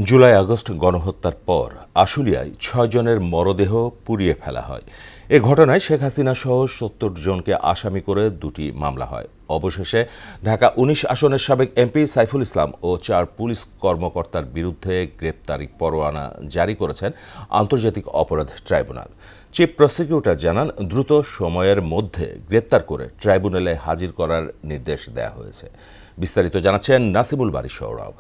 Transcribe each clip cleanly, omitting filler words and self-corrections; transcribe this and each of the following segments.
July August গণহত্যার পর আশুলিয়ায় ৬ জনের মরদেহ পুড়িয়ে ফেলা হয়। এ ঘটনায় শেখ হাসিনা সহ ৭০ জনকে আসামি করে দুটি মামলা হয়। অবশেষে ঢাকা ১৯ আসনের সাবেক এমপি সাইফুল ইসলাম ও ৪ পুলিশ কর্মকর্তার বিরুদ্ধে গ্রেপ্তারি পরোয়ানা জারি করেছেন আন্তর্জাতিক অপরাধ ট্রাইব্যুনাল। চিফ প্রসিকিউটর জানান, দ্রুত সময়ের মধ্যে গ্রেপ্তার করে ট্রাইব্যুনালে হাজির করার নির্দেশ দেওয়া হয়েছে। বিস্তারিত জানাচ্ছেন নাসিমুল বারী সৌরভ।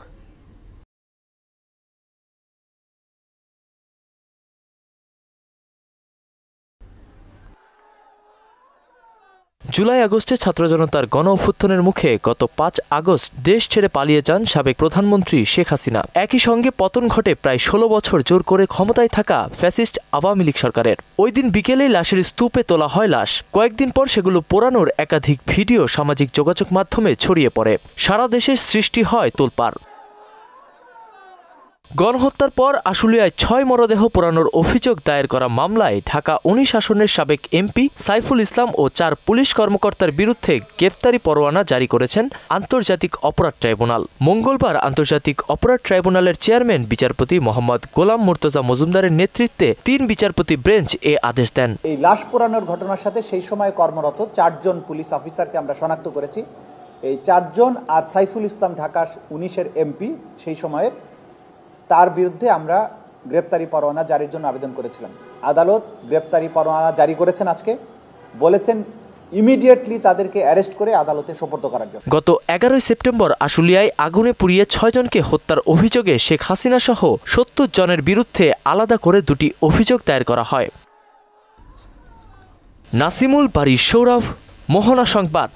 জুলাই আগস্টে ছাত্র জনতার গণ অভ্যুত্থানের মুখে গত ৫ আগস্ট দেশ ছেড়ে পালিয়ে যান সাবেক প্রধানমন্ত্রী শেখ হাসিনা। একই সঙ্গে পতন ঘটে প্রায় ১৬ বছর জোর করে ক্ষমতায় থাকা ফ্যাসিস্ট আওয়ামী লীগ সরকারের। ওই দিন বিকেলেই লাশের স্তূপে তোলা হয় লাশ। কয়েকদিন পর সেগুলো পোড়ানোর একাধিক ভিডিও সামাজিক যোগাযোগ মাধ্যমে ছড়িয়ে পড়ে। সারা দেশে সৃষ্টি হয় তোলপাড়। গণহত্যার পর আশুলিয়ায় ৬ মরদেহ পোড়ানোর অভিযোগ দায়ের করা মামলায় ঢাকা ১৯ আসনের সাবেক এমপি সাইফুল ইসলাম ও ৪ পুলিশ কর্মকর্তার বিরুদ্ধে গ্রেপ্তারি পরোয়ানা জারি করেছেন আন্তর্জাতিক অপরাধ ট্রাইব্যুনাল। মঙ্গলবার আন্তর্জাতিক অপরাধ ট্রাইব্যুনালের চেয়ারম্যান বিচারপতি মোহাম্মদ গোলাম মুর্তজা মজুমদারের নেতৃত্বে ৩ বিচারপতি বেঞ্চ এ আদেশ দেন। এই লাশ পোড়ানোর ঘটনার সাথে সেই সময় কর্মরত ৪ জন পুলিশ অফিসারকে আমরা শনাক্ত করেছি। এই ৪ জন আর সাইফুল ইসলাম ঢাকা ১৯-এর এমপি সেই সময়ের, তার বিরুদ্ধে আমরা গ্রেপ্তারি পরোয়ানা জারির জন্য আবেদন করেছিলাম। আদালত গ্রেপ্তারি পরোয়ানা জারি করেছেন আজকে, বলেছেন ইমিডিয়েটলি তাদেরকে অ্যারেস্ট করে আদালতে সোপর্দ করার জন্য। গত ১১ সেপ্টেম্বর আশুলিয়ায় আগুনে পুড়িয়ে ৬ জনকে হত্যার অভিযোগে শেখ হাসিনা সহ ৭০ জনের বিরুদ্ধে আলাদা করে দুটি অভিযোগ দায়ের করা হয়। নাসিমুল বারী সৌরভ, মোহনা সংবাদ।